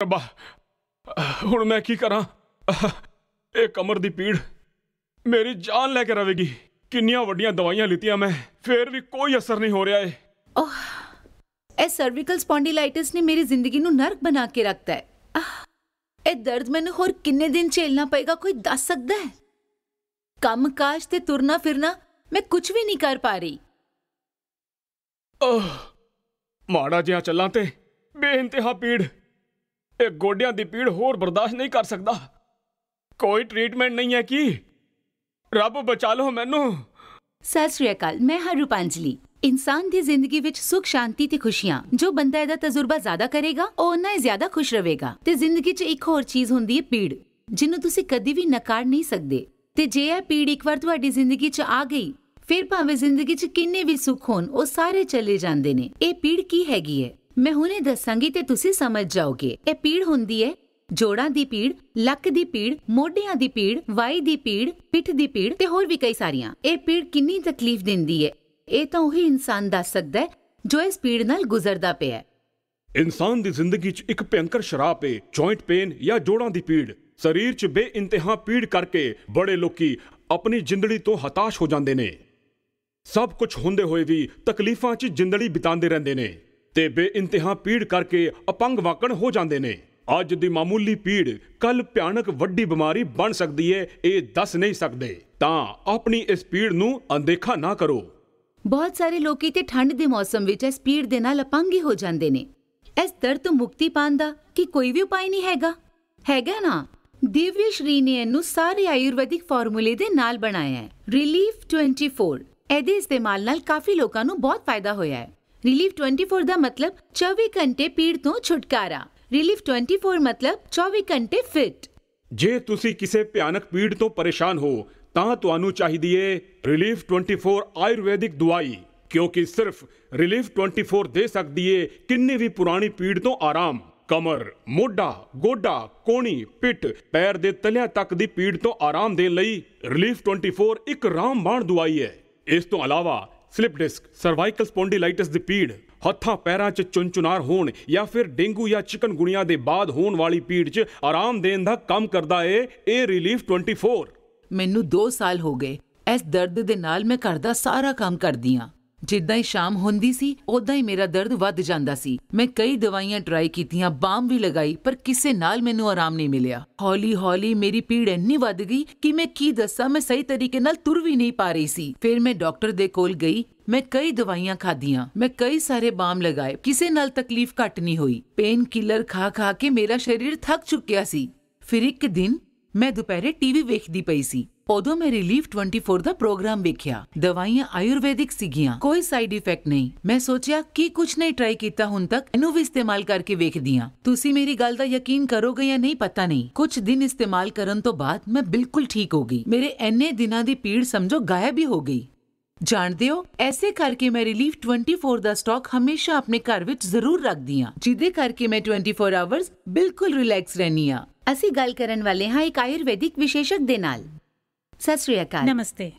ਰੱਬਾ, ਹੁਣ ਮੈਂ ਕੀ ਕਰਾਂ? ਇਹ ਕਮਰ ਦੀ ਪੀੜ ਮੇਰੀ ਜਾਨ ਲੈ ਕੇ ਰਵੇਗੀ। ਕਿੰਨੀਆਂ ਵੱਡੀਆਂ ਦਵਾਈਆਂ ਲਿੱਤੀਆਂ ਮੈਂ, ਫੇਰ ਵੀ ਕੋਈ ਅਸਰ ਨਹੀਂ ਹੋ ਰਿਹਾ ਏ। ओह, ਇਹ ਸਰਵਿਕਲ ਸਪੌਂਡੀਲਾਈਟਿਸ ਨੇ ਮੇਰੀ ਜ਼ਿੰਦਗੀ ਨੂੰ ਨਰਕ ਬਣਾ ਕੇ ਰੱਖਤਾ ਹੈ। ਇਹ ਦਰਦ ਮੈਨੂੰ ਹੋਰ ਕਿੰਨੇ ਦਿਨ ਝੇਲਣਾ ਪਏਗਾ, ਕੋਈ ਦੱਸ ਸਕਦਾ ਹੈ? ਕੰਮ-ਕਾਜ ਤੇ ਤੁਰਨਾ ਫਿਰਨਾ ਮੈਂ ਕੁਝ ਵੀ ਨਹੀਂ ਕਰ ਪਾ ਰਹੀ। ਮਾੜਾ ਜਿਹਾ ਚੱਲਾਂ ਤੇ ਬੇਇੰਤਹਾ ਪੀੜ। ਇਹ ਗੋਡਿਆਂ ਦੀ ਪੀੜ ਹੋਰ ਬਰਦਾਸ਼ਤ ਨਹੀਂ ਕਰ ਸਕਦਾ। ਕੋਈ ਟ੍ਰੀਟਮੈਂਟ ਨਹੀਂ ਹੈ ਕੀ? ਰੱਬ ਬਚਾ ਲਓ ਮੈਨੂੰ। ਸਤਿ ਸ਼੍ਰੀ ਅਕਾਲ, ਮੈਂ ਹਾਂ ਰੂਪਾਂਜਲੀ। ਇਨਸਾਨ ਦੀ ਜ਼ਿੰਦਗੀ ਵਿੱਚ ਸੁੱਖ, ਸ਼ਾਂਤੀ ਤੇ ਖੁਸ਼ੀਆਂ, ਜੋ ਬੰਦਾ ਇਹਦਾ ਤਜਰਬਾ ਜ਼ਿਆਦਾ ਕਰੇਗਾ ਉਹ ਉਨਾ ਹੀ ਜ਼ਿਆਦਾ ਖੁਸ਼ ਰਹੇਗਾ। ਤੇ ਜ਼ਿੰਦਗੀ 'ਚ ਇੱਕ ਹੋਰ ਚੀਜ਼ ਹੁੰਦੀ ਹੈ ਪੀੜ, ਜਿਹਨੂੰ ਤੁਸੀਂ ਕਦੀ ਵੀ ਨਕਾਰ ਨਹੀਂ ਸਕਦੇ। ਤੇ ਜੇ ਇਹ ਪੀੜ ਇੱਕ ਵਾਰ ਤੁਹਾਡੀ ਜ਼ਿੰਦਗੀ 'ਚ ਆ ਗਈ, ਫਿਰ ਭਾਵੇਂ ਜ਼ਿੰਦਗੀ 'ਚ ਕਿੰਨੇ ਵੀ ਸੁੱਖ ਹੋਣ, ਉਹ ਸਾਰੇ ਚਲੇ ਜਾਂਦੇ ਨੇ। ਇਹ ਪੀੜ ਕੀ ਹੈਗੀ ਹੈ ਮੈਂ ਹੁਣੇ ਦੱਸਾਂਗੀ ਤੇ ਤੁਸੀਂ ਸਮਝ ਜਾਓਗੇ। ਇਹ ਪੀੜ ਹੁੰਦੀ ਹੈ ਜੋੜਾਂ ਦੀ ਪੀੜ, ਲੱਕ ਦੀ ਪੀੜ, ਮੋਢਿਆਂ ਦੀ ਪੀੜ, ਵਾਈ ਦੀ ਪੀੜ, ਪਿੱਠ ਦੀ ਪੀੜ ਤੇ ਹੋਰ ਵੀ ਕਈ ਸਾਰੀਆਂ। ਇਹ ਪੀੜ ਕਿੰਨੀ ਤਕਲੀਫ ਦਿੰਦੀ ਹੈ ਇਹ ਤਾਂ ਉਹੀ ਇਨਸਾਨ ਦੱਸ ਸਕਦਾ ਹੈ ਜੋ ਇਸ ਪੀੜ ਨਾਲ ਗੁਜ਼ਰਦਾ ਪਿਆ ਹੈ। ਇਨਸਾਨ ਦੀ ਜ਼ਿੰਦਗੀ 'ਚ ਇੱਕ ਭਿਅੰਕਰ ਸ਼ਰਾਪ ਏ ਜੁਆਇੰਟ ਪੇਨ ਜਾਂ ਜੋੜਾਂ ਦੀ ਪੀੜ। ਸਰੀਰ 'ਚ ਬੇਇੰਤਹਾ ਪੀੜ ਕਰਕੇ ਬੜੇ ਲੋਕੀ ਆਪਣੀ ਜ਼ਿੰਦਗੀ ਤੋਂ ਹਤਾਸ਼ ਹੋ ਜਾਂਦੇ ਨੇ। ਸਭ ਕੁਝ ਹੁੰਦੇ ਹੋਏ ਵੀ ਤਕਲੀਫਾਂ 'ਚ ਜ਼ਿੰਦਗੀ ਬਿਤਾਉਂਦੇ ਰਹਿੰਦੇ ਨੇ ਤੇ ਬੇਇੰਤਹਾ ਪੀੜ ਕਰਕੇ ਅਪੰਗ ਵਾਕਣ ਹੋ ਜਾਂਦੇ ਨੇ। ਅੱਜ ਦੀ ਮਾਮੂਲੀ ਪੀੜ ਕੱਲ ਭਿਆਨਕ ਵੱਡੀ ਬਿਮਾਰੀ ਬਣ ਸਕਦੀ ਹੈ, ਇਹ ਦੱਸ ਨਹੀਂ ਸਕਦੇ। ਤਾਂ ਆਪਣੀ ਇਸ ਪੀੜ ਨੂੰ ਅਣਦੇਖਾ ਨਾ ਕਰੋ। ਬਹੁਤ ਸਾਰੇ ਲੋਕੀ ਤੇ ਠੰਡ ਦੇ ਮੌਸਮ ਵਿੱਚ ਇਸ ਪੀੜ ਦੇ ਨਾਲ ਅਪੰਗ ਹੀ ਹੋ ਜਾਂਦੇ ਨੇ। ਇਸ ਦਰਦ ਤੋਂ ਮੁਕਤੀ ਪਾਉਣ ਦਾ ਕੀ ਕੋਈ ਵੀ ਉਪਾਅ ਨਹੀਂ ਹੈਗਾ? ਹੈਗਾ ਨਾ। ਦਿਵਯ ਸ਼੍ਰੀ ਨੇ ਇਹਨੂੰ ਸਾਰੇ ਆਯੁਰਵੈਦਿਕ ਫਾਰਮੂਲੇ ਦੇ ਨਾਲ ਬਣਾਇਆ ਹੈ। ਰਿਲੀਫ 24। ਇਹਦੇ ਇਸਤੇਮਾਲ ਨਾਲ ਕਾਫੀ ਲੋਕਾਂ ਨੂੰ ਬਹੁਤ ਫਾਇਦਾ ਹੋਇਆ ਹੈ। ਰਿਲੀਫ 24 ਦਾ ਮਤਲਬ 24 ਘੰਟੇ ਪੀੜ ਤੋਂ ਛੁਟਕਾਰਾ। ਰਿਲੀਫ 24 ਮਤਲਬ 24 ਘੰਟੇ ਫਿਟ। ਜੇ ਤੁਸੀਂ ਕਿਸੇ ਭਿਆਨਕ ਪੀੜ ਤੋਂ ਪਰੇਸ਼ਾਨ ਹੋ ਤਾਂ ਤੁਹਾਨੂੰ ਚਾਹੀਦੀ ਏ ਰਿਲੀਫ 24 ਆਯੁਰਵੈਦਿਕ ਦਵਾਈ, ਕਿਉਂਕਿ ਸਿਰਫ ਰਿਲੀਫ 24 ਦੇ ਸਕਦੀ ਏ ਕਿੰਨੀ ਵੀ ਪੁਰਾਣੀ ਪੀੜ ਤੋਂ ਆਰਾਮ। ਕਮਰ, ਮੋਢਾ, ਗੋਡਾ, ਕੋਣੀ, ਪਿੱਠ, ਪੈਰ ਦੇ ਤਲਿਆਂ ਤੱਕ ਦੀ ਪੀੜ ਤੋਂ ਆਰਾਮ ਦੇਣ ਲਈ ਰਿਲੀਫ 24 ਇੱਕ ਰਾਮਬਾਣ ਦਵਾਈ ਹੈ। ਇਸ ਤੋਂ ਇਲਾਵਾ ਸਲਿਪ ਡਿਸਕ, ਸਰਵਾਈਕਲ ਸਪੌਂਡੀਲਾਈਟਿਸ ਦੀ ਪੀੜ, ਹੱਥਾਂ ਪੈਰਾਂ 'ਚ ਚੁੰਚੁਨਾਰ ਹੋਣ ਜਾਂ ਫਿਰ ਡੇਂਗੂ ਜਾਂ ਚਿਕਨਗੁਨੀਆ ਦੇ ਬਾਅਦ ਹੋਣ ਵਾਲੀ ਪੀੜ 'ਚ ਆਰਾਮ ਦੇਣ ਦਾ ਕੰਮ ਕਰਦਾ ਏ ਇਹ ਰਿਲੀਫ 24। ਮੈਨੂੰ 2 ਸਾਲ ਹੋ ਗਏ ਇਸ ਦਰਦ ਦੇ ਨਾਲ। ਮੈਂ ਘਰ ਦਾ ਸਾਰਾ ਕੰਮ ਕਰਦੀ ਹਾਂ। ਜਿੱਦਾਂ ਹੀ ਸ਼ਾਮ ਹੁੰਦੀ ਸੀ ਉਦਾਂ ਹੀ ਮੇਰਾ ਦਰਦ ਵੱਧ ਜਾਂਦਾ ਸੀ। ਮੈਂ ਕਈ ਦਵਾਈਆਂ ਟਰਾਈ ਕੀਤੀਆਂ, ਬਾਮ ਵੀ ਲਗਾਈ, ਪਰ ਕਿਸੇ ਨਾਲ ਮੈਨੂੰ ਆਰਾਮ ਨਹੀਂ ਮਿਲਿਆ। ਹੌਲੀ ਹੌਲੀ ਮੇਰੀ ਪੀੜ ਇੰਨੀ ਵੱਧ ਗਈ ਕਿ ਮੈਂ ਕੀ ਦੱਸਾਂ, ਮੈਂ ਸਹੀ ਤਰੀਕੇ ਨਾਲ ਤੁਰ ਵੀ ਨਹੀਂ ਪਾ ਰਹੀ ਸੀ। ਫਿਰ ਮੈਂ ਡਾਕਟਰ ਦੇ ਕੋਲ ਗਈ। ਮੈਂ ਕਈ ਦਵਾਈਆਂ ਖਾਧੀਆਂ, ਮੈਂ ਕਈ ਸਾਰੇ ਬਾਮ ਲਗਾਏ, ਕਿਸੇ ਨਾਲ ਤਕਲੀਫ ਘੱਟ ਨਹੀਂ ਹੋਈ। ਪੇਨ ਕਿਲਰ ਖਾ ਖਾ ਕੇ ਮੇਰਾ ਸਰੀਰ ਥੱਕ ਚੁੱਕਿਆ ਸੀ। ਫਿਰ ਇੱਕ ਦਿਨ ਮੈਂ ਦੁਪਹਿਰੇ ਟੀਵੀ ਵੇਖਦੀ ਪਈ ਸੀ। ਉਦੋਂ ਮੈਂ ਰਿਲੀਫ 24 ਦਾ ਪ੍ਰੋਗਰਾਮ ਵੇਖਿਆ। ਦਵਾਈਆਂ ਆਯੁਰਵੈਦਿਕ ਸੀਗੀਆਂ, ਕੋਈ ਸਾਈਡ ਇਫੈਕਟ ਨਹੀਂ। ਮੈਂ ਸੋਚਿਆ ਕਿ ਕੁਝ ਨਹੀਂ ਟਰਾਈ ਕੀਤਾ ਹੁਣ ਤੱਕ, ਇਹਨੂੰ ਵੀ ਇਸਤੇਮਾਲ ਕਰਕੇ ਵੇਖਦੀ ਹਾਂ। ਤੁਸੀਂ ਮੇਰੀ ਗੱਲ ਦਾ ਯਕੀਨ ਕਰੋਗੇ ਜਾਂ ਨਹੀਂ ਪਤਾ ਨਹੀਂ। ਕੁਝ ਦਿਨ ਇਸਤੇਮਾਲ ਕਰਨ ਤੋਂ ਬਾਅਦ ਮੈਂ ਬਿਲਕੁਲ ਠੀਕ ਹੋ ਗਈ। ਮੇਰੇ ਇੰਨੇ ਦਿਨਾਂ ਦੀ ਪੀੜ ਸਮਝੋ ਗਾਇਬ ਹੀ ਹੋ ਗਈ। ਜਾਣਦੇ ਹੋ, ਐਸੇ ਕਰਕੇ ਮੈਂ ਰਿਲੀਫ 24 ਦਾ ਸਟਾਕ ਹਮੇਸ਼ਾ ਆਪਣੇ ਘਰ ਵਿੱਚ ਜ਼ਰੂਰ ਰੱਖਦੀ ਹਾਂ, ਜਿਹਦੇ ਕਰਕੇ ਮੈਂ 24 ਆਵਰਸ ਬਿਲਕੁਲ ਰਿਲੈਕਸ ਰਹਿੰਦੀ ਹਾਂ। ਅਸੀਂ ਗੱਲ ਕਰਨ ਵਾਲੇ ਹਾਂ ਇੱਕ ਆਯੁਰਵੈਦਿਕ ਵਿਸ਼ੇਸ਼ਕ ਦੇ ਨਾਲ। ਸਤਿ ਸ਼੍ਰੀ ਅਕਾਲ। ਨਮਸਤੇ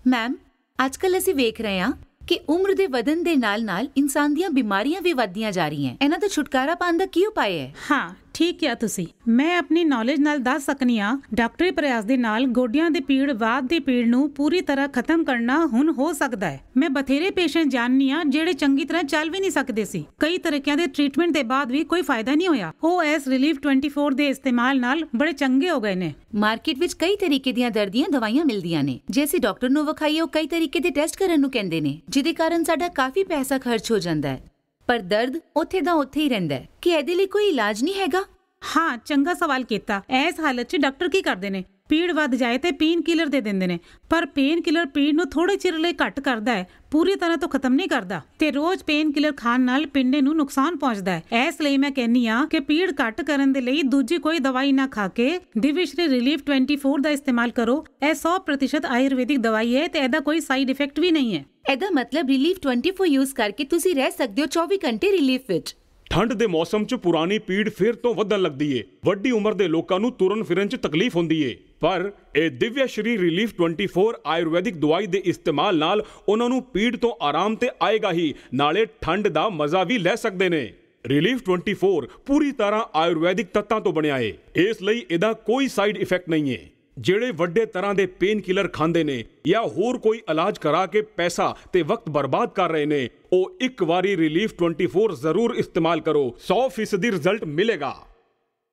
ਮੈਮ, ਅੱਜ ਕੱਲ੍ਹ ਅਸੀਂ ਵੇਖ ਰਹੇ ਹਾਂ ਕਿ ਉਮਰ ਦੇ ਵਧਣ ਦੇ ਨਾਲ ਇਨਸਾਨ ਦੀਆਂ ਬਿਮਾਰੀਆਂ ਵੀ ਵੱਧਦੀਆਂ ਜਾ ਰਹੀਆਂ। ਇਹਨਾਂ ਤੋਂ ਛੁਟਕਾਰਾ ਪਾਉਣ ਦਾ ਕੀ ਉਪਾਅ ਹੈ? ਹਾਂ, ਠੀਕ ਕਿਹਾ ਤੁਸੀਂ। ਮੈਂ ਆਪਣੀ ਨੌਲੇਜ ਨਾਲ ਦੱਸ ਸਕਨੀ ਆ, ਡਾਕਟਰੀ ਪ੍ਰਯਾਸ ਦੇ ਨਾਲ ਗੋਡਿਆਂ ਦੀ ਪੀੜ, ਵਾਤ ਦੀ ਪੀੜ ਨੂੰ ਪੂਰੀ ਤਰ੍ਹਾਂ ਖਤਮ ਕਰਨਾ ਹੁਣ ਹੋ ਸਕਦਾ ਹੈ। ਮੈਂ ਬਥੇਰੇ ਪੇਸ਼ੈਂਟ ਜਾਣਨੀ ਆ ਜਿਹੜੇ ਚੰਗੀ ਤਰ੍ਹਾਂ ਚੱਲ ਵੀ ਨਹੀਂ ਸਕਦੇ ਸੀ। ਕਈ ਤਰੀਕਿਆਂ ਦੇ ਟ੍ਰੀਟਮੈਂਟ ਦੇ ਬਾਅਦ ਵੀ ਕੋਈ ਫਾਇਦਾ ਨਹੀਂ ਹੋਇਆ। ਉਹ ਇਸ ਰਿਲੀਫ 24 ਦੇ ਇਸਤੇਮਾਲ ਨਾਲ ਬੜੇ ਚੰਗੇ ਹੋ ਗਏ ਨੇ। ਮਾਰਕੀਟ ਵਿੱਚ ਕਈ ਤਰੀਕੇ ਦੀਆਂ ਦਰਦ ਦੀਆਂ ਦਵਾਈਆਂ ਮਿਲਦੀਆਂ ਨੇ। ਜੇ ਅਸੀਂ ਡਾਕਟਰ ਨੂੰ ਵਿਖਾਈਏ, ਉਹ ਕਈ ਤਰੀਕੇ ਦੇ ਟੈਸਟ ਕਰਨ ਨੂੰ ਕਹਿੰਦੇ ਨੇ, ਜਿਹਦੇ ਕਾਰਨ ਸਾਡਾ ਕਾਫੀ ਪੈਸਾ ਖਰਚ ਹੋ ਜਾਂਦਾ ਹੈ। ਪਰ ਦਰਦ ਉੱਥੇ ਦਾ ਉੱਥੇ ਹੀ ਰਹਿੰਦਾ ਹੈ। ਕਿ ਇਹਦੇ ਲਈ ਕੋਈ ਇਲਾਜ ਨਹੀਂ ਹੈਗਾ? ਹਾਂ, ਚੰਗਾ ਸਵਾਲ ਕੀਤਾ। ਇਸ ਹਾਲਤ 'ਚ ਡਾਕਟਰ ਕੀ ਕਰਦੇ ਨੇ? ਪੀੜ ਵੱਧ ਜਾਏ ਤੇ ਪੇਨ ਕਿਲਰ ਦੇ ਦਿੰਦੇ ਨੇ। ਪਰ ਪੇਨ ਕਿਲਰ ਪੀੜ ਨੂੰ ਥੋੜੇ ਚਿਰ ਲਈ ਘੱਟ ਕਰਦਾ ਹੈ, ਪੂਰੀ ਤਰ੍ਹਾਂ ਤੋਂ ਖਤਮ ਨਹੀਂ ਕਰਦਾ। ਤੇ ਰੋਜ਼ ਪੇਨ ਕਿਲਰ ਖਾਣ ਨਾਲ ਪਿੰਡੇ ਨੂੰ ਨੁਕਸਾਨ ਪਹੁੰਚਦਾ ਹੈ। ਇਸ ਲਈ ਮੈਂ ਕਹਿੰਨੀ ਆ ਕਿ ਪੀੜ ਘੱਟ ਕਰਨ ਦੇ ਲਈ ਦੂਜੀ ਕੋਈ ਦਵਾਈ ਨਾ ਖਾ ਕੇ ਦਿਵਯ ਸ਼੍ਰੀ ਰਿਲੀਫ 24 ਦਾ ਇਸਤੇਮਾਲ ਕਰੋ। ਇਹ 100% ਆਯੁਰਵੈਦਿਕ ਦਵਾਈ ਹੈ ਤੇ ਇਹਦਾ ਕੋਈ ਸਾਈਡ ਇਫੈਕਟ ਵੀ ਨਹੀਂ ਹੈ। ਇਹਦਾ ਮਤਲਬ ਰਿਲੀਫ 24 ਯੂਜ਼ ਕਰਕੇ ਤੁਸੀਂ ਰਹਿ ਸਕਦੇ ਹੋ 24 ਘੰਟੇ ਰਿਲੀਫ ਵਿੱਚ। ਠੰਡ ਦੇ ਮੌਸਮ 'ਚ ਪੁਰਾਣੀ ਪੀੜ ਫਿਰ ਤੋਂ ਵਧਣ ਲੱਗਦੀ ਏ। ਵੱਡੀ ਉਮਰ ਦੇ ਲੋਕਾਂ ਨੂੰ ਤੁਰਨ ਫਿਰਨ 'ਚ ਤਕਲੀਫ ਹੁੰਦੀ ਏ, ਪਰ ਇਹ ਦਿਵਯ ਸ਼੍ਰੀ ਰਿਲੀਫ 24 ਆਯੁਰਵੈਦਿਕ ਦਵਾਈ ਦੇ ਇਸਤੇਮਾਲ ਨਾਲ ਉਹਨਾਂ ਨੂੰ ਪੀੜ ਤੋਂ ਆਰਾਮ ਤੇ ਆਏਗਾ ਹੀ, ਨਾਲੇ ਠੰਡ ਦਾ ਮਜ਼ਾ ਵੀ ਲੈ ਸਕਦੇ ਨੇ। ਰਿਲੀਫ 24 ਪੂਰੀ ਤਰ੍ਹਾਂ ਆਯੁਰਵੈਦਿਕ ਤੱਤਾਂ ਤੋਂ ਬਣਿਆ ਹੈ, ਇਸ ਲਈ ਇਹਦਾ ਕੋਈ ਸਾਈਡ ਇਫੈਕਟ ਨਹੀਂ ਹੈ। ਜਿਹੜੇ ਵੱਡੇ ਤਰ੍ਹਾਂ ਦੇ ਪੇਨ ਕਿਲਰ ਖਾਂਦੇ ਨੇ ਜਾਂ ਹੋਰ ਕੋਈ ਇਲਾਜ ਕਰਾ ਕੇ ਪੈਸਾ ਤੇ ਵਕਤ ਬਰਬਾਦ ਕਰ ਰਹੇ ਨੇ, ਉਹ ਇੱਕ ਵਾਰੀ ਰਿਲੀਫ 24 ਜ਼ਰੂਰ ਇਸਤੇਮਾਲ ਕਰੋ, 100% ਰਿਜ਼ਲਟ ਮਿਲੇਗਾ।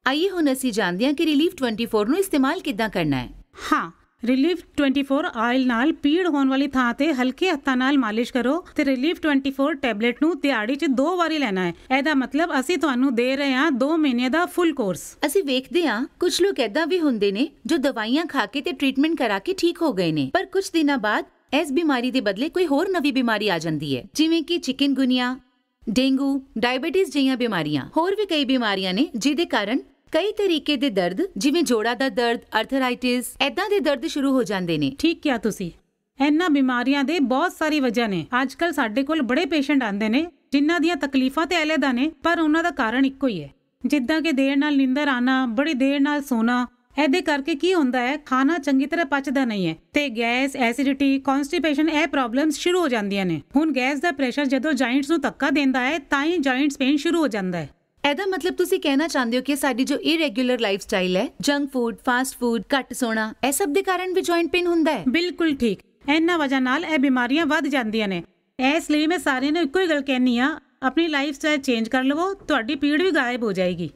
ਆਈਏ ਹੁਣ ਅਸੀਂ ਜਾਣਦੇ ਹਾਂ ਕਿ ਰਿਲੀਫ 24 ਨੂੰ ਇਸਤੇਮਾਲ ਕਿੱਦਾਂ ਕਰਨਾ ਹੈ। ਹਾਂ, ਰਿਲੀਫ 24 ਆਇਲ ਨਾਲ ਪੀੜ ਹੋਣ ਵਾਲੀ ਥਾਂ ਤੇ ਹਲਕੇ ਹੱਥਾਂ ਨਾਲ ਮਾਲਿਸ਼ ਕਰੋ ਤੇ ਰਿਲੀਫ 24 ਟੈਬਲੇਟ ਨੂੰ ਦਿਹਾੜੀ 'ਚ 2 ਵਾਰੀ ਲੈਣਾ ਹੈ। ਇਹਦਾ ਮਤਲਬ ਅਸੀਂ ਤੁਹਾਨੂੰ ਦੇ ਰਹੇ ਹਾਂ 2 ਮਹੀਨੇ ਦਾ ਫੁੱਲ ਕੋਰਸ। ਅਸੀਂ ਵੇਖਦੇ ਹਾਂ ਕੁਝ ਲੋਕ ਏਦਾਂ ਵੀ ਹੁੰਦੇ ਨੇ ਜੋ ਦਵਾਈਆਂ ਖਾ ਕੇ ਤੇ ਟ੍ਰੀਟਮੈਂਟ ਕਰਾ ਕੇ ਠੀਕ ਹੋ ਗਏ ਨੇ, ਪਰ ਕੁਝ ਦਿਨਾਂ ਬਾਅਦ ਇਸ ਬਿਮਾਰੀ ਦੇ ਬਦਲੇ ਕੋਈ ਹੋਰ ਨਵੀਂ ਬਿਮਾਰੀ ਆ ਜਾਂਦੀ ਹੈ, ਜਿਵੇਂ ਕਿ ਚਿਕਨਗੁਨੀਆ, ਡੇਂਗੂ, ਡਾਇਬੀਟੀਜ਼ ਜਿਹੀਆਂ ਬਿਮਾਰੀਆਂ। ਹੋਰ ਵੀ ਕਈ ਬਿਮਾਰੀਆਂ ਨੇ ਜਿਹਦੇ ਕਾਰਨ ਕਈ ਤਰੀਕੇ ਦੇ ਦਰਦ, ਜਿਵੇਂ ਜੋੜਾਂ ਦਾ ਦਰਦ, ਆਰਥਰਾਈਟਿਸ, ਏਦਾਂ ਦੇ ਦਰਦ ਸ਼ੁਰੂ ਹੋ ਜਾਂਦੇ ਨੇ। ਠੀਕ ਕਿਹਾ ਤੁਸੀਂ। ਇਹਨਾਂ ਬਿਮਾਰੀਆਂ ਦੇ ਬਹੁਤ ਸਾਰੀ ਵਜ੍ਹਾ ਨੇ। ਅੱਜ ਕੱਲ ਸਾਡੇ ਕੋਲ ਬੜੇ ਪੇਸ਼ੈਂਟ ਆਉਂਦੇ ਨੇ ਜਿਨ੍ਹਾਂ ਦੀਆਂ ਤਕਲੀਫਾਂ ਤੇ ਅਲੱਗ ਨੇ, ਪਰ ਉਹਨਾਂ ਦਾ ਕਾਰਨ ਇੱਕੋ ਹੀ ਹੈ, ਜਿੱਦਾਂ ਕਿ ਦੇਰ ਨਾਲ ਨੀਂਦਰ ਆਣਾ, ਬੜੀ ਦੇਰ ਨਾਲ ਸੋਣਾ। ਇਹਦੇ ਕਰਕੇ ਕੀ ਹੁੰਦਾ ਹੈ, ਖਾਣਾ ਚੰਗੀ ਤਰ੍ਹਾਂ ਪਚਦਾ ਨਹੀਂ ਹੈ ਤੇ ਗੈਸ, ਐਸਿਡਿਟੀ, ਕਨਸਟੀਪੇਸ਼ਨ, ਇਹ ਪ੍ਰੋਬਲਮਸ ਸ਼ੁਰੂ ਹੋ ਜਾਂਦੀਆਂ ਨੇ। ਹੁਣ ਗੈਸ ਦਾ ਪ੍ਰੈਸ਼ਰ ਜਦੋਂ ਜੁਆਇੰਟਸ ਨੂੰ ਧੱਕਾ ਦਿੰਦਾ ਹੈ ਤਾਂ ਹੀ ਜੁਆਇੰਟਸ ਪੇਨ ਸ਼ੁਰੂ ਹੋ ਜਾਂਦਾ ਹੈ। ਇਹਦਾ ਮਤਲਬ ਤੁਸੀਂ ਕਹਿਣਾ ਚਾਹੁੰਦੇ ਹੋ ਕਿ ਸਾਡੀ ਜੋ ਇਰੈਗੂਲਰ ਲਾਈਫ ਸਟਾਈਲ ਹੈ, ਜੰਕ ਫੂਡ, ਫਾਸਟ ਫੂਡ, ਘੱਟ ਸੋਣਾ, ਇਹ ਸਭ ਦੇ ਕਾਰਨ ਵੀ ਜੁਆਇੰਟ ਪੇਨ ਹੁੰਦਾ ਹੈ। ਬਿਲਕੁਲ ਠੀਕ। ਇਹਨਾਂ ਵਜ੍ਹਾ ਨਾਲ ਇਹ ਬਿਮਾਰੀਆਂ ਵੱਧ ਜਾਂਦੀਆਂ ਨੇ। ਇਸ ਲਈ ਮੈਂ ਸਾਰਿਆਂ ਨੂੰ ਇੱਕੋ ਹੀ ਗੱਲ ਕਹਿਨੀ ਆ, ਆਪਣੀ ਲਾਈਫ ਸਟਾਈਲ ਚੇਂਜ ਕਰ ਲਵੋ, ਤੁਹਾਡੀ ਪੀੜ ਵੀ ਗਾਇਬ ਹੋ ਜਾਏਗੀ।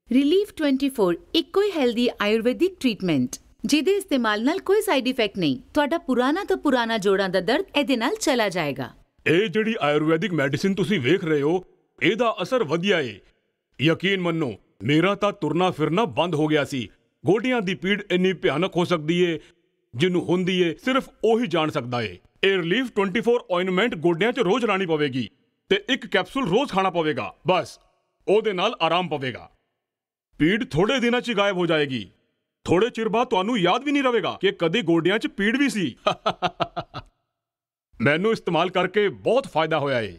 ਰਿਲੀਫ 24 ਇੱਕੋ ਹੀ ਹੈਲਦੀ ਆਯੁਰਵੈਦਿਕ ਟ੍ਰੀਟਮੈਂਟ ਜਿਹਦੇ ਇਸਤੇਮਾਲ ਨਾਲ ਕੋਈ ਸਾਈਡ ਇਫੈਕਟ ਨਹੀਂ। ਤੁਹਾਡਾ ਪੁਰਾਣਾ ਤੋਂ ਪੁਰਾਣਾ ਜੋੜਾਂ ਦਾ ਦਰਦ ਇਹਦੇ ਨਾਲ ਚਲਾ ਜਾਏਗਾ। ਇਹ ਜਿਹੜੀ ਆਯੁਰਵੈਦਿਕ ਮੈਡੀਸਿਨ ਤੁਸੀਂ ਵੇਖ ਰਹੇ ਹੋ, ਇਹਦਾ ਅਸਰ ਵਧੀਆ ਏ। ਯਕੀਨ ਮੰਨੋ, ਮੇਰਾ ਤਾਂ ਤੁਰਨਾ ਫਿਰਨਾ ਬੰਦ ਹੋ ਗਿਆ ਸੀ। ਗੋਡਿਆਂ ਦੀ ਪੀੜ ਇੰਨੀ ਭਿਆਨਕ ਹੋ ਸਕਦੀ ਏ, ਜਿਹਨੂੰ ਹੁੰਦੀ ਏ ਸਿਰਫ ਉਹੀ ਜਾਣ ਸਕਦਾ ਏ। ਇਹ ਰਿਲੀਫ 24 ਆਇਨਮੈਂਟ ਗੋਡਿਆਂ 'ਚ ਰੋਜ਼ ਲਾਣੀ ਪਵੇਗੀ ਤੇ ਇੱਕ ਕੈਪਸੂਲ ਰੋਜ਼ ਖਾਣਾ ਪਵੇਗਾ, ਬਸ ਉਹਦੇ ਨਾਲ ਆਰਾਮ ਪਵੇਗਾ। ਪੀੜ ਥੋੜੇ ਦਿਨਾਂ 'ਚ ਗਾਇਬ ਹੋ ਜਾਏਗੀ। ਥੋੜੇ ਚਿਰ ਬਾਅਦ ਤੁਹਾਨੂੰ ਯਾਦ ਵੀ ਨਹੀਂ ਰਹੇਗਾ ਕਿ ਕਦੇ ਗੋਡਿਆਂ 'ਚ ਪੀੜ ਵੀ ਸੀ। ਮੈਨੂੰ ਇਸਤੇਮਾਲ ਕਰਕੇ ਬਹੁਤ ਫਾਇਦਾ ਹੋਇਆ ਏ।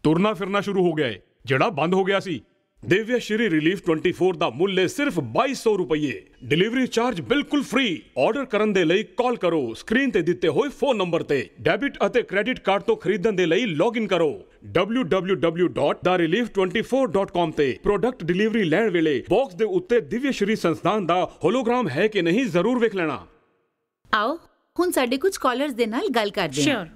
ਤੁਰਨਾ ਫਿਰਨਾ ਸ਼ੁਰੂ ਹੋ ਗਿਆ ਏ, ਜਿਹੜਾ ਬੰਦ ਹੋ ਗਿਆ ਸੀ। ਦਿਵਯ ਸ਼੍ਰੀ ਰਿਲੀਫ 24 ਦਾ ਮੁੱਲ ਹੈ ਸਿਰਫ 2200 ਰੁਪਏ। ਡਿਲੀਵਰੀ ਚਾਰਜ ਬਿਲਕੁਲ ਫ੍ਰੀ। ਆਰਡਰ ਕਰਨ ਦੇ ਲਈ ਕਾਲ ਕਰੋ ਸਕਰੀਨ ਤੇ ਦਿੱਤੇ ਹੋਏ ਫੋਨ ਨੰਬਰ ਤੇ। ਡੈਬਿਟ ਅਤੇ ਕ੍ਰੈਡਿਟ ਕਾਰਡ ਤੋਂ ਖਰੀਦਣ ਦੇ ਲਈ ਲੌਗਇਨ ਕਰੋ www.therelief24.com ਤੇ। ਪ੍ਰੋਡਕਟ ਡਿਲੀਵਰੀ ਲੈਣ ਵੇਲੇ ਬਾਕਸ ਦੇ ਉੱਤੇ ਦਿਵਯ ਸ਼੍ਰੀ ਸੰਸਥਾਨ ਦਾ ਹੋਲੋਗ੍ਰਾਮ ਹੈ ਕਿ ਨਹੀਂ ਜ਼ਰੂਰ ਵੇਖ ਲੈਣਾ। ਆਓ ਹੁਣ ਸਾਡੇ ਕੁਝ ਕਾਲਰਸ ਦੇ ਨਾਲ ਗੱਲ ਕਰਦੇ ਹਾਂ। ਸ਼ੋਰ।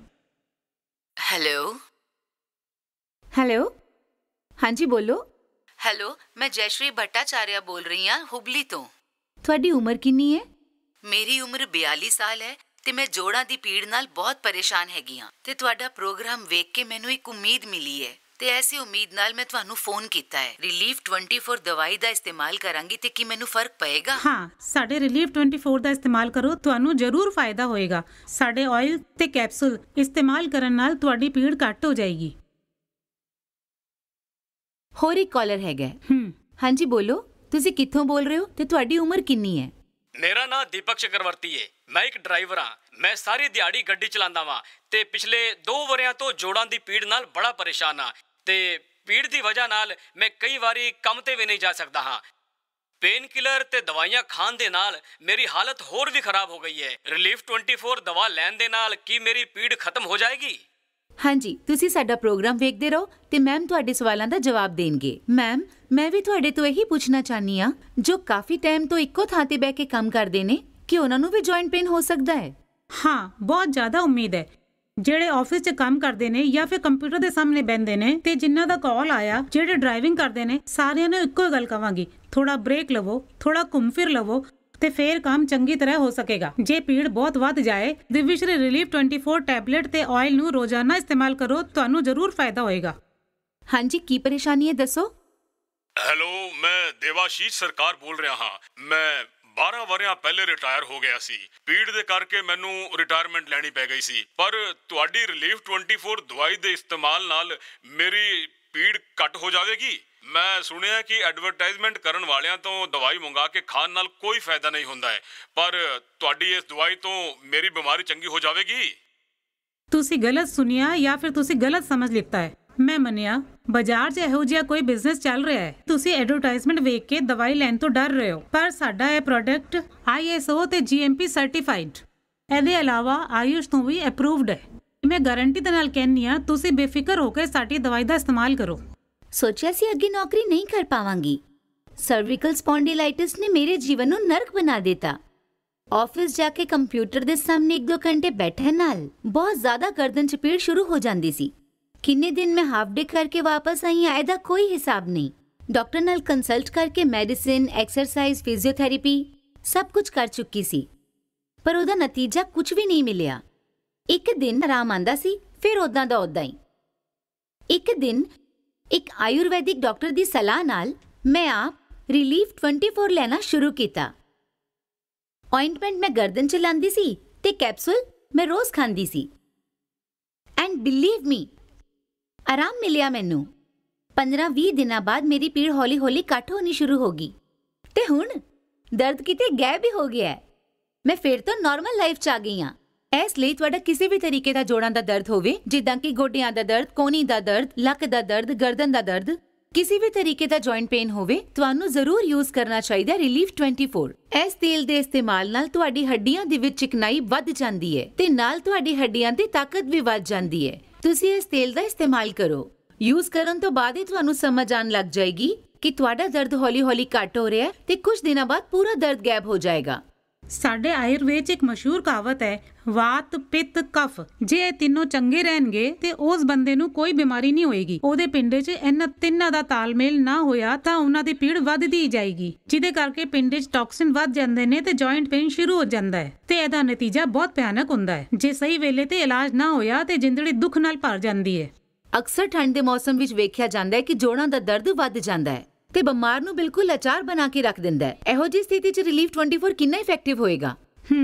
ਹੈਲੋ, ਹਾਂਜੀ ਬੋਲੋ। ਹੈਲੋ, ਮੈਂ ਜੈਸ਼ਰੀ ਭੱਟਾਚਾਰਿਆ ਬੋਲ ਰਹੀ ਹਾਂ, ਹੁਬਲੀ ਤੋਂ। ਤੁਹਾਡੀ ਉਮਰ ਕਿੰਨੀ ਹੈ? ਮੇਰੀ ਉਮਰ 42 ਸਾਲ ਹੈ ਤੇ ਮੈਂ ਜੋੜਾਂ ਦੀ ਪੀੜ ਨਾਲ ਬਹੁਤ ਪਰੇਸ਼ਾਨ ਹੈਗੀ ਹਾਂ ਤੇ ਤੁਹਾਡਾ ਪ੍ਰੋਗਰਾਮ ਵੇਖ ਕੇ ਮੈਨੂੰ ਇੱਕ ਉਮੀਦ ਮਿਲੀ ਹੈ ਤੇ ਐਸੀ ਉਮੀਦ ਨਾਲ ਮੈਂ ਤੁਹਾਨੂੰ ਫੋਨ ਕੀਤਾ ਹੈ। ਰਿਲੀਫ 24 ਦਵਾਈ ਦਾ ਇਸਤੇਮਾਲ ਕਰਾਂਗੀ ਤੇ ਕੀ ਮੈਨੂੰ ਫਰਕ ਪਏਗਾ? ਹਾਂ, ਸਾਡੇ ਰਿਲੀਫ 24 ਦਾ ਇਸਤੇਮਾਲ ਕਰੋ, ਤੁਹਾਨੂੰ ਜ਼ਰੂਰ ਫਾਇਦਾ ਹੋਏਗਾ। ਸਾਡੇ ਆਇਲ ਤੇ ਕੈਪਸੂਲ ਇਸਤੇਮਾਲ ਕਰਨ ਨਾਲ ਤੁਹਾਡੀ ਪੀੜ ਘੱਟ ਹੋ ਜਾਏਗੀ। ਹੋਰ ਇੱਕ ਕਾਲਰ ਹੈਗਾ। ਹਾਂਜੀ ਬੋਲੋ, ਤੁਸੀਂ ਕਿੱਥੋਂ ਬੋਲ ਰਹੇ ਹੋ ਤੇ ਤੁਹਾਡੀ ਉਮਰ ਕਿੰਨੀ ਹੈ? ਮੇਰਾ ਨਾਮ ਦੀਪਕ ਚੱਕਰਵਰਤੀ ਹੈ। ਮੈਂ ਇੱਕ ਡਰਾਈਵਰ ਹਾਂ। ਮੈਂ ਸਾਰੀ ਦਿਹਾੜੀ ਗੱਡੀ ਚਲਾਉਂਦਾ ਵਾਂ ਤੇ ਪਿਛਲੇ 2 ਵਰਿਆਂ ਤੋਂ ਜੋੜਾਂ ਦੀ ਪੀੜ ਨਾਲ ਬੜਾ ਪਰੇਸ਼ਾਨ ਹਾਂ ਤੇ ਪੀੜ ਦੀ ਵਜ੍ਹਾ ਨਾਲ ਮੈਂ ਕਈ ਵਾਰੀ ਕੰਮ ਤੇ ਵੀ ਨਹੀਂ ਜਾ ਸਕਦਾ ਹਾਂ। ਪੇਨ ਕਿਲਰ ਤੇ ਦਵਾਈਆਂ ਖਾਣ ਦੇ ਨਾਲ ਮੇਰੀ ਹਾਲਤ ਹੋਰ ਵੀ ਖਰਾਬ ਹੋ ਗਈ ਹੈ। ਰਿਲੀਫ 24 ਦਵਾ ਲੈਣ ਦੇ ਨਾਲ ਕੀ ਮੇਰੀ ਪੀੜ ਖਤਮ ਹੋ ਜਾਏਗੀ? ਹਾਂਜੀ, ਤੁਸੀਂ ਸਾਡਾ ਪ੍ਰੋਗਰਾਮ ਵੇਖਦੇ ਰਹੋ ਤੇ ਮੈਮ ਤੁਹਾਡੇ ਸਵਾਲਾਂ ਦਾ ਜਵਾਬ ਦੇਣਗੇ। ਮੈਮ, ਮੈਂ ਵੀ ਤੁਹਾਡੇ ਤੋਂ ਇਹੀ ਪੁੱਛਣਾ ਚਾਹਨੀ ਆ, ਜੋ ਕਾਫੀ ਟਾਈਮ ਤੋਂ ਇੱਕੋ ਥਾਂ ਤੇ ਬਹਿ ਕੇ ਕੰਮ ਕਰਦੇ ਨੇ, ਕਿ ਉਹਨਾਂ ਨੂੰ ਵੀ ਜੁਆਇੰਟ ਪੇਨ ਹੋ ਸਕਦਾ ਹੈ? ਹਾਂ, ਬਹੁਤ ਜ਼ਿਆਦਾ ਉਮੀਦ ਹੈ। ਜਿਹੜੇ ਆਫਿਸ 'ਚ ਕੰਮ ਕਰਦੇ ਨੇ ਜਾਂ ਫਿਰ ਕੰਪਿਊਟਰ ਦੇ ਸਾਹਮਣੇ ਬੈਠਦੇ ਨੇ ਤੇ ਜਿਨ੍ਹਾਂ ਦਾ ਕਾਲ ਆਇਆ, ਜਿਹੜੇ ਡਰਾਈਵਿੰਗ ਕਰਦੇ ਨੇ, ਸਾਰਿਆਂ ਨੂੰ ਇੱਕੋ ਹੀ ਗੱਲ ਕਵਾਂਗੀ, ਥੋੜਾ ਬ੍ਰੇਕ ਲਵੋ, ਥੋੜਾ ਘੁੰਮ ਫਿਰ ਲਵੋ ਤੇ ਫੇਰ ਕੰਮ ਚੰਗੀ ਤਰ੍ਹਾਂ ਹੋ ਸਕੇਗਾ। ਜੇ ਪੀੜ ਬਹੁਤ ਵੱਧ ਜਾਏ, ਦਿਵਯ ਸ਼੍ਰੀ ਰਿਲੀਫ 24 ਟੈਬਲੇਟ ਤੇ ਆਇਲ ਨੂੰ ਰੋਜ਼ਾਨਾ ਇਸਤੇਮਾਲ ਕਰੋ, ਤੁਹਾਨੂੰ ਜ਼ਰੂਰ ਫਾਇਦਾ ਹੋਏਗਾ। ਹਾਂਜੀ, ਕੀ ਪਰੇਸ਼ਾਨੀ ਹੈ ਦੱਸੋ। ਹੈਲੋ, ਮੈਂ ਦੇਵਾਸ਼ੀਸ਼ ਸਰਕਾਰ ਬੋਲ ਰਿਹਾ ਹਾਂ। ਮੈਂ 12 ਵਰਿਆਂ ਪਹਿਲੇ ਰਿਟਾਇਰ ਹੋ ਗਿਆ ਸੀ। ਪੀੜ ਦੇ ਕਰਕੇ ਮੈਨੂੰ ਰਿਟਾਇਰਮੈਂਟ ਲੈਣੀ ਪੈ ਗਈ ਸੀ, ਪਰ ਤੁਹਾਡੀ ਰਿਲੀਫ 24 ਦਵਾਈ ਦੇ ਇਸਤੇਮਾਲ ਨਾਲ ਮੇਰੀ ਪੀੜ ਘੱਟ ਹੋ ਜਾਵੇਗੀ। ਮੈਂ ਸੁਣਿਆ ਕਿ ਐਡਵਰਟਾਈਜ਼ਮੈਂਟ ਕਰਨ ਵਾਲਿਆਂ ਤੋਂ ਦਵਾਈ ਮੰਗਾ ਕੇ ਖਾਣ ਨਾਲ ਕੋਈ ਫਾਇਦਾ ਨਹੀਂ ਹੁੰਦਾ ਹੈ, ਪਰ ਤੁਹਾਡੀ ਇਸ ਦਵਾਈ ਤੋਂ ਮੇਰੀ ਬਿਮਾਰੀ ਚੰਗੀ ਹੋ ਜਾਵੇਗੀ। ਤੁਸੀਂ ਗਲਤ ਸੁਣਿਆ ਜਾਂ ਫਿਰ ਤੁਸੀਂ ਗਲਤ ਸਮਝ ਲਿੱਤਾ ਹੈ। ਮੈਂ ਮੰਨਿਆ ਬਾਜ਼ਾਰ 'ਚ ਇਹੋ ਜਿਹਾ ਕੋਈ ਬਿਜ਼ਨਸ ਚੱਲ ਰਿਹਾ ਹੈ, ਤੁਸੀਂ ਐਡਵਰਟਾਈਜ਼ਮੈਂਟ ਵੇਖ ਕੇ ਦਵਾਈ ਲੈਣ ਤੋਂ ਡਰ ਰਹੇ ਹੋ, ਪਰ ਸਾਡਾ ਇਹ ਪ੍ਰੋਡਕਟ ISO ਤੇ GMP ਸਰਟੀਫਾਈਡ, ਇਹਦੇ ਇਲਾਵਾ ਆਯੁਸ਼ ਤੋਂ ਵੀ ਅਪਰੂਵਡ ਹੈ। ਮੈਂ ਗਾਰੰਟੀ ਦੇ ਨਾਲ ਕਹਿੰਨੀ ਆ, ਤੁਸੀਂ ਬੇਫਿਕਰ ਹੋ ਕੇ ਸਾਡੀ ਦਵਾਈ ਦਾ ਇਸਤੇਮਾਲ ਕਰੋ। ਸੋਚਿਆ ਸੀ ਅੱਗੇ ਨੌਕਰੀ ਨਹੀਂ ਕਰ ਪਾਵਾਂਗੀ। ਸਰਵਿਕਲ ਸਪੌਂਡੀਲਾਈਟਿਸ ਨੇ ਮੇਰੇ ਜੀਵਨ ਨੂੰ ਨਰਕ ਬਣਾ ਦਿੱਤਾ। ਆਫਿਸ ਜਾ ਕੇ ਕੰਪਿਊਟਰ ਦੇ ਸਾਹਮਣੇ 1-2 ਘੰਟੇ ਬੈਠਣ ਨਾਲ ਬਹੁਤ ਜ਼ਿਆਦਾ ਗਰਦਨ 'ਚ ਪੀੜ ਸ਼ੁਰੂ ਹੋ ਜਾਂਦੀ ਸੀ। ਕਿੰਨੇ ਦਿਨ ਮੈਂ ਹਾਫ ਡੇ ਕਰਕੇ ਵਾਪਸ ਆਈ ਹਾਂ, ਇਹਦਾ ਕੋਈ ਹਿਸਾਬ ਨਹੀਂ। ਡਾਕਟਰ ਨਾਲ ਕੰਸਲਟ ਕਰਕੇ ਮੈਡੀਸਿਨ, ਐਕਸਰਸਾਈਜ਼, ਫਿਜ਼ੀਓਥੈਰੇਪੀ ਸਭ ਕੁਝ ਕਰ ਚੁੱਕੀ ਸੀ, ਪਰ ਉਹਦਾ ਨਤੀਜਾ ਕੁਝ ਵੀ ਨਹੀਂ ਮਿਲਿਆ। ਇੱਕ ਦਿਨ ਆਰਾਮ ਆਂਦਾ ਸੀ, ਫਿਰ ਉੱਦਾਂ ਦਾ ਉੱਦਾਂ ਹੀ। ਇੱਕ ਦਿਨ ਇੱਕ ਆਯੁਰਵੈਦਿਕ ਡਾਕਟਰ ਦੀ ਸਲਾਹ ਨਾਲ ਮੈਂ ਆਪ ਰਿਲੀਫ 24 ਲੈਣਾ ਸ਼ੁਰੂ ਕੀਤਾ। ਆਇੰਟਮੈਂਟ ਮੈਂ ਗਰਦਨ 'ਚ ਲਾਂਦੀ ਸੀ ਤੇ ਕੈਪਸੂਲ ਮੈਂ ਰੋਜ਼ ਖਾਂਦੀ ਸੀ। ਐਂਡ ਬਿਲੀਵ ਮੀ, ਆਰਾਮ ਮਿਲਿਆ ਮੈਨੂੰ। 15-20 ਦਿਨਾਂ ਬਾਅਦ ਮੇਰੀ ਪੀੜ ਹੌਲੀ-ਹੌਲੀ ਘੱਟ ਹੋਣੀ ਸ਼ੁਰੂ ਹੋ ਗਈ ਤੇ ਹੁਣ ਦਰਦ ਕਿਤੇ ਗਾਇਬ ਹੀ ਹੋ ਗਿਆ ਹੈ। ਮੈਂ ਫਿਰ ਤੋਂ ਨਾਰਮਲ ਲਾਈਫ 'ਚ ਆ ਗਈ ਹਾਂ। ਇਸ ਲਈ ਤੁਹਾਡਾ ਕਿਸੇ ਵੀ ਤਰੀਕੇ ਦਾ ਜੋੜਾਂ ਦਾ ਦਰਦ ਹੋਵੇ, ਜਿੱਦਾਂ ਕਿ ਗੋਡਿਆਂ ਦਾ ਦਰਦ, ਕੋਹਨੀ ਦਾ ਦਰਦ, ਲੱਕ ਦਾ ਦਰਦ, ਗਰਦਨ ਦਾ ਦਰਦ, ਕਿਸੇ ਵੀ ਤਰੀਕੇ ਦਾ ਜੁਆਇੰਟ ਪੇਨ ਹੋਵੇ, ਤੁਹਾਨੂੰ ਜ਼ਰੂਰ ਯੂਜ਼ ਕਰਨਾ ਚਾਹੀਦਾ ਰਿਲੀਫ 24। ਇਸ ਤੇਲ ਦੇ ਇਸਤੇਮਾਲ ਨਾਲ ਤੁਹਾਡੀ ਹੱਡੀਆਂ ਦੇ ਵਿੱਚ ਚਿਕਨਾਈ ਵੱਧ ਜਾਂਦੀ ਹੈ ਤੇ ਨਾਲ ਤੁਹਾਡੀ ਹੱਡੀਆਂ ਦੀ ਤਾਕਤ ਵੀ ਵੱਧ ਜਾਂਦੀ ਹੈ। ਤੁਸੀਂ ਇਸ ਤੇਲ ਦਾ ਇਸਤੇਮਾਲ ਕਰੋ। ਯੂਜ਼ ਕਰਨ ਤੋਂ ਬਾਅਦ ਹੀ ਤੁਹਾਨੂੰ ਸਮਝ ਆਉਣ ਲੱਗ ਜਾਏਗੀ ਕਿ ਤੁਹਾਡਾ ਦਰਦ ਹੌਲੀ-ਹੌਲੀ ਘੱਟ ਹੋ ਰਿਹਾ ਹੈ ਤੇ ਕੁਝ ਦਿਨਾਂ ਬਾਅਦ ਪੂਰਾ ਦਰਦ ਗਾਇਬ ਹੋ ਜਾਏਗਾ। ਸਾਡੇ ਆਯੁਰਵੇਦ 'ਚ ਇੱਕ ਮਸ਼ਹੂਰ ਕਹਾਵਤ ਹੈ, ਵਾਤ, ਪਿੱਤ, ਕਫ। ਜੇ ਇਹ ਤਿੰਨੋਂ ਚੰਗੇ ਰਹਿਣਗੇ ਤੇ ਉਸ ਬੰਦੇ ਨੂੰ ਕੋਈ ਬਿਮਾਰੀ ਨਹੀਂ ਹੋਏਗੀ। ਉਹਦੇ ਪਿੰਡੇ 'ਚ ਇਹਨਾਂ ਤਿੰਨਾਂ ਦਾ ਤਾਲਮੇਲ ਨਾ ਹੋਇਆ ਤਾਂ ਉਹਨਾਂ ਦੀ ਪੀੜ ਵੱਧਦੀ ਜਾਏਗੀ, ਜਿਹਦੇ ਕਰਕੇ ਪਿੰਡੇ 'ਚ ਟੌਕਸਿਨ ਵੱਧ ਜਾਂਦੇ ਨੇ ਤੇ ਜੁਆਇੰਟ ਪੇਨ ਸ਼ੁਰੂ ਹੋ ਜਾਂਦਾ ਹੈ ਤੇ ਇਹਦਾ ਨਤੀਜਾ ਬਹੁਤ ਭਿਆਨਕ ਹੁੰਦਾ ਹੈ। ਜੇ ਸਹੀ ਵੇਲੇ ਤੇ ਇਲਾਜ ਨਾ ਹੋਇਆ ਤੇ ਜ਼ਿੰਦਗੀ ਦੁੱਖ ਨਾਲ ਭਰ ਜਾਂਦੀ ਹੈ। ਅਕਸਰ ਠੰਡ ਦੇ ਮੌਸਮ ਵਿੱਚ ਵੇਖਿਆ ਜਾਂਦਾ ਹੈ ਕਿ ਜੋੜਾਂ ਦਾ ਦਰਦ ਵੱਧ ਜਾਂਦਾ ਹੈ ਤੇ ਬਿਮਾਰ ਨੂੰ ਬਿਲਕੁਲ ਅਚਾਰ ਬਣਾ ਕੇ ਰੱਖ ਦਿੰਦਾ ਹੈ। ਇਹੋ ਜਿਹੀ ਸਥਿਤੀ 'ਚ ਰਿਲੀਫ 24 ਕਿੰਨਾ ਇਫੈਕਟਿਵ ਹੋਏਗਾ?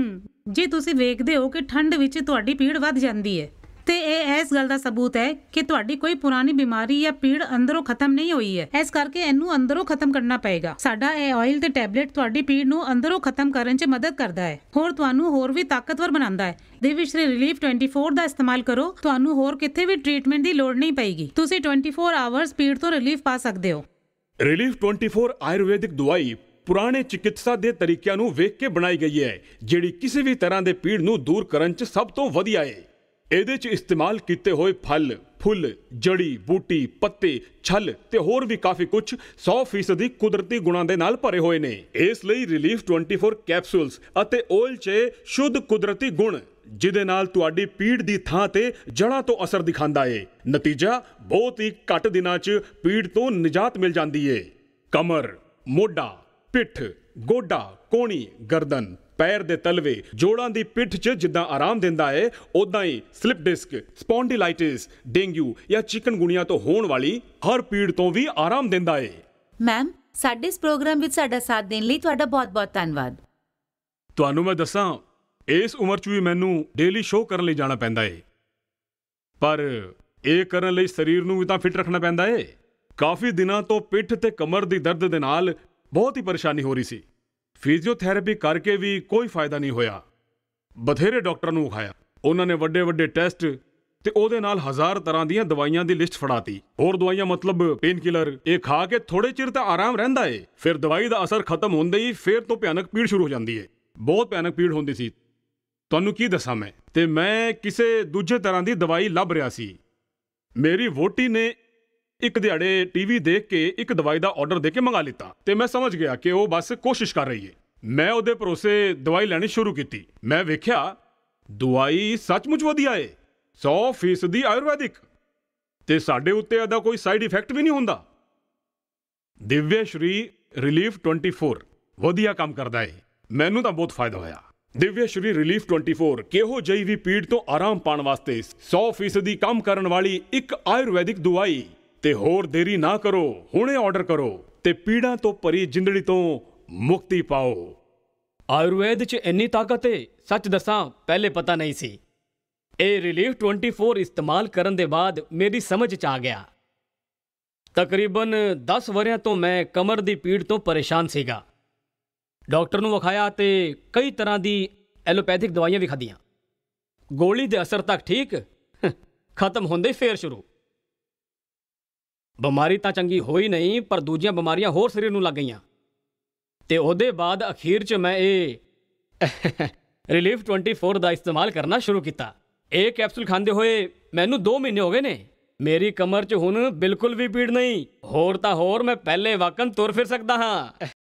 ਜੇ ਤੁਸੀਂ ਵੇਖਦੇ ਹੋ ਕਿ ਠੰਡ ਵਿੱਚ ਤੁਹਾਡੀ ਪੀੜ ਵੱਧ ਜਾਂਦੀ ਹੈ ਤੇ ਇਹ ਇਸ ਗੱਲ ਦਾ ਸਬੂਤ ਹੈ ਕਿ ਤੁਹਾਡੀ ਕੋਈ ਪੁਰਾਣੀ ਬਿਮਾਰੀ ਜਾਂ ਪੀੜ ਅੰਦਰੋਂ ਖਤਮ ਨਹੀਂ ਹੋਈ ਹੈ। ਇਸ ਕਰਕੇ ਇਹਨੂੰ ਅੰਦਰੋਂ ਖਤਮ ਕਰਨਾ ਪਏਗਾ। ਸਾਡਾ ਇਹ ਆਇਲ ਤੇ ਟੈਬਲੇਟ ਤੁਹਾਡੀ ਪੀੜ ਨੂੰ ਅੰਦਰੋਂ ਖਤਮ ਕਰਨ 'ਚ ਮਦਦ ਕਰਦਾ ਹੈ, ਹੋਰ ਤੁਹਾਨੂੰ ਹੋਰ ਵੀ ਤਾਕਤਵਰ ਬਣਾਉਂਦਾ ਹੈ। ਦਿਵਯ ਸ਼੍ਰੀ ਰਿਲੀਫ 24 ਦਾ ਇਸਤੇਮਾਲ ਕਰੋ, ਤੁਹਾਨੂੰ ਹੋਰ ਕਿਤੇ ਵੀ ਟ੍ਰੀਟਮੈਂਟ ਦੀ ਲੋੜ ਨਹੀਂ ਪਏਗੀ। ਤੁਸੀਂ 24 ਆਵਰਸ ਪੀੜ ਤੋਂ ਰਿਲੀਫ ਪਾ ਸਕਦੇ ਹੋ। ਰਿਲੀਫ 24 ਆਯੁਰਵੈਦਿਕ ਦਵਾਈ ਪੁਰਾਣੇ ਚਿਕਿਤਸਾ ਦੇ ਤਰੀਕਿਆਂ ਨੂੰ ਵੇਖ ਕੇ ਬਣਾਈ ਗਈ ਹੈ, ਜਿਹੜੀ ਕਿਸੇ ਵੀ ਤਰ੍ਹਾਂ ਦੇ ਪੀੜ ਨੂੰ ਦੂਰ ਕਰਨ 'ਚ ਸਭ ਤੋਂ ਵਧੀਆ ਹੈ। ਇਹਦੇ 'ਚ ਇਸਤੇਮਾਲ ਕੀਤੇ ਹੋਏ ਫਲ, ਫੁੱਲ, ਜੜੀ ਬੂਟੀ, ਪੱਤੇ, ਛੱਲ ਤੇ ਹੋਰ ਵੀ ਕਾਫੀ ਕੁਝ 100% ਕੁਦਰਤੀ ਗੁਣਾਂ ਦੇ ਨਾਲ ਭਰੇ ਹੋਏ ਨੇ। ਇਸ ਲਈ ਰਿਲੀਫ 24 ਕੈਪਸੂਲਸ ਅਤੇ ਆਇਲ 'ਚ ਸ਼ੁੱਧ ਕੁਦਰਤੀ ਗੁਣ, ਜਿਹਦੇ ਨਾਲ ਤੁਹਾਡੀ ਪੀੜ ਦੀ ਥਾਂ ਤੇ ਜੜ੍ਹਾਂ ਤੋਂ ਅਸਰ ਦਿਖਾਉਂਦਾ ਏ। ਨਤੀਜਾ ਬਹੁਤ ਹੀ ਘੱਟ ਦਿਨਾਂ 'ਚ ਪੀੜ ਤੋਂ ਨਿਜਾਤ ਮਿਲ ਜਾਂਦੀ ਏ। ਕਮਰ, ਮੋਢਾ, ਪਿੱਠ, ਗੋਡਾ, ਕੋਹਣੀ, ਗਰਦਨ, ਪੈਰ ਦੇ ਤਲਵੇ, ਜੋੜਾਂ ਦੀ ਪਿੱਠ 'ਚ ਜਿੱਦਾਂ ਆਰਾਮ ਦਿੰਦਾ ਏ, ਉਦਾਂ ਹੀ ਸਲਿਪ ਡਿਸਕ, ਸਪੌਂਡੀਲਾਈਟਿਸ, ਡੇਂਗੂ ਜਾਂ ਚਿਕਨਗੁਨੀਆ ਤੋਂ ਹੋਣ ਵਾਲੀ ਹਰ ਪੀੜ ਤੋਂ ਵੀ ਆਰਾਮ ਦਿੰਦਾ ਏ। ਮੈਮ, ਸਾਡੇ ਇਸ ਪ੍ਰੋਗਰਾਮ ਵਿੱਚ ਸਾਡਾ ਸਾਥ ਦੇਣ ਲਈ ਤੁਹਾਡਾ ਬਹੁਤ-ਬਹੁਤ ਧੰਨਵਾਦ। ਤੁਹਾਨੂੰ ਮੈਂ ਦੱਸਾਂ, ਇਸ ਉਮਰ 'ਚ ਵੀ ਮੈਨੂੰ ਡੇਲੀ ਸ਼ੋਅ ਕਰਨ ਲਈ ਜਾਣਾ ਪੈਂਦਾ ਏ, ਪਰ ਇਹ ਕਰਨ ਲਈ ਸਰੀਰ ਨੂੰ ਵੀ ਤਾਂ ਫਿੱਟ ਰੱਖਣਾ ਪੈਂਦਾ ਏ। ਕਾਫੀ ਦਿਨਾਂ ਤੋਂ ਪਿੱਠ ਤੇ ਕਮਰ ਦੀ ਦਰਦ ਦੇ ਨਾਲ ਬਹੁਤ ਹੀ ਪਰੇਸ਼ਾਨੀ ਹੋ ਰਹੀ ਸੀ। ਫਿਜ਼ੀਓਥੈਰੇਪੀ ਕਰਕੇ ਵੀ ਕੋਈ ਫਾਇਦਾ ਨਹੀਂ ਹੋਇਆ। ਬਥੇਰੇ ਡਾਕਟਰਾਂ ਨੂੰ ਵਿਖਾਇਆ, ਉਹਨਾਂ ਨੇ ਵੱਡੇ ਟੈਸਟ ਤੇ ਉਹਦੇ ਨਾਲ 1000 ਤਰ੍ਹਾਂ ਦੀਆਂ ਦਵਾਈਆਂ ਦੀ ਲਿਸਟ ਫੜਾਤੀ। ਹੋਰ ਦਵਾਈਆਂ ਮਤਲਬ ਪੇਨ ਕਿਲਰ, ਇਹ ਖਾ ਕੇ ਥੋੜੇ ਚਿਰ ਤਾਂ ਆਰਾਮ ਰਹਿੰਦਾ ਏ, ਫਿਰ ਦਵਾਈ ਦਾ ਅਸਰ ਖਤਮ ਹੁੰਦੇ ਹੀ ਫਿਰ ਤੋਂ ਭਿਆਨਕ ਪੀੜ ਸ਼ੁਰੂ ਹੋ ਜਾਂਦੀ ਏ। ਬਹੁਤ ਭਿਆਨਕ ਪੀੜ ਹੁੰਦੀ ਸੀ, ਤੁਹਾਨੂੰ ਕੀ ਦੱਸਾਂ ਮੈਂ। ਤੇ ਮੈਂ ਕਿਸੇ ਦੂਜੇ ਤਰ੍ਹਾਂ ਦੀ ਦਵਾਈ ਲੱਭ ਰਿਹਾ ਸੀ। ਮੇਰੀ ਵੋਟੀ ਨੇ ਇੱਕ ਦਿਹਾੜੇ ਟੀਵੀ ਦੇਖ ਕੇ ਇੱਕ ਦਵਾਈ ਦਾ ਆਰਡਰ ਦੇ ਕੇ ਮੰਗਾ ਲਿੱਤਾ ਤੇ ਮੈਂ ਸਮਝ ਗਿਆ ਕਿ ਉਹ ਬਸ ਕੋਸ਼ਿਸ਼ ਕਰ ਰਹੀ ਹੈ। ਮੈਂ ਉਹਦੇ ਭਰੋਸੇ ਦਵਾਈ ਲੈਣੀ ਸ਼ੁਰੂ ਕੀਤੀ। ਮੈਂ ਵੇਖਿਆ ਦਵਾਈ ਸੱਚਮੁੱਚ ਵਧੀਆ ਏ, 100% ਆਯੁਰਵੈਦਿਕ, ਤੇ ਸਾਡੇ ਉੱਤੇ ਇਹਦਾ ਕੋਈ ਸਾਈਡ ਇਫੈਕਟ ਵੀ ਨਹੀਂ ਹੁੰਦਾ। ਦਿਵਯ ਸ਼੍ਰੀ ਰਿਲੀਫ 24 ਵਧੀਆ ਕੰਮ ਕਰਦਾ ਏ, ਮੈਨੂੰ ਤਾਂ ਬਹੁਤ ਫਾਇਦਾ ਹੋਇਆ। ਦਿਵਯ ਸ਼੍ਰੀ ਰਿਲੀਫ 24 ਕਿਹੋ ਜਿਹੀ ਵੀ ਪੀੜ ਤੋਂ ਆਰਾਮ ਪਾਉਣ ਵਾਸਤੇ 100% ਕੰਮ ਕਰਨ ਵਾਲੀ ਇੱਕ ਆਯੁਰਵੈਦਿਕ ਦਵਾਈ। ਤੇ ਹੋਰ ਦੇਰੀ ਨਾ ਕਰੋ, ਹੁਣੇ ਆਰਡਰ ਕਰੋ ਤੇ ਪੀੜਾਂ ਤੋਂ ਭਰੀ ਜ਼ਿੰਦਗੀ ਤੋਂ ਮੁਕਤੀ ਪਾਓ। ਆਯੁਰਵੇਦ 'ਚ ਇੰਨੀ ਤਾਕਤ ਏ, ਸੱਚ ਦੱਸਾਂ ਪਹਿਲੇ ਪਤਾ ਨਹੀਂ ਸੀ। ਇਹ ਰਿਲੀਫ 24 ਇਸਤੇਮਾਲ ਕਰਨ ਦੇ ਬਾਅਦ ਮੇਰੀ ਸਮਝ 'ਚ ਆ ਗਿਆ। ਤਕਰੀਬਨ 10 ਵਰ੍ਹਿਆਂ ਤੋਂ ਮੈਂ ਕਮਰ ਦੀ ਪੀੜ ਤੋਂ ਪਰੇਸ਼ਾਨ ਸੀਗਾ। ਡਾਕਟਰ ਨੂੰ ਵਿਖਾਇਆ ਤੇ ਕਈ ਤਰ੍ਹਾਂ ਦੀ ਐਲੋਪੈਥਿਕ ਦਵਾਈਆਂ ਵੀ ਖਾਧੀਆਂ। ਗੋਲੀ ਦੇ ਅਸਰ ਤੱਕ ਠੀਕ, ਖਤਮ ਹੁੰਦੇ ਫੇਰ ਸ਼ੁਰੂ। ਬਿਮਾਰੀ ਤਾਂ ਚੰਗੀ ਹੋਈ ਨਹੀਂ, ਪਰ ਦੂਜੀਆਂ ਬਿਮਾਰੀਆਂ ਹੋਰ ਸਰੀਰ ਨੂੰ ਲੱਗ ਗਈਆਂ। ਤੇ ਉਹਦੇ ਬਾਅਦ ਅਖੀਰ 'ਚ ਮੈਂ ਇਹ ਰਿਲੀਫ 24 ਦਾ ਇਸਤੇਮਾਲ ਕਰਨਾ ਸ਼ੁਰੂ ਕੀਤਾ। ਇਹ ਕੈਪਸੂਲ ਖਾਂਦੇ ਹੋਏ ਮੈਨੂੰ 2 ਮਹੀਨੇ ਹੋ ਗਏ ਨੇ ਮੇਰੀ ਕਮਰ 'ਚ ਹੁਣ ਬਿਲਕੁਲ ਵੀ ਪੀੜ ਨਹੀਂ। ਹੋਰ ਤਾਂ ਹੋਰ ਮੈਂ ਪਹਿਲੇ ਵਾਕਨ ਤੁਰ ਫਿਰ ਸਕਦਾ ਹਾਂ।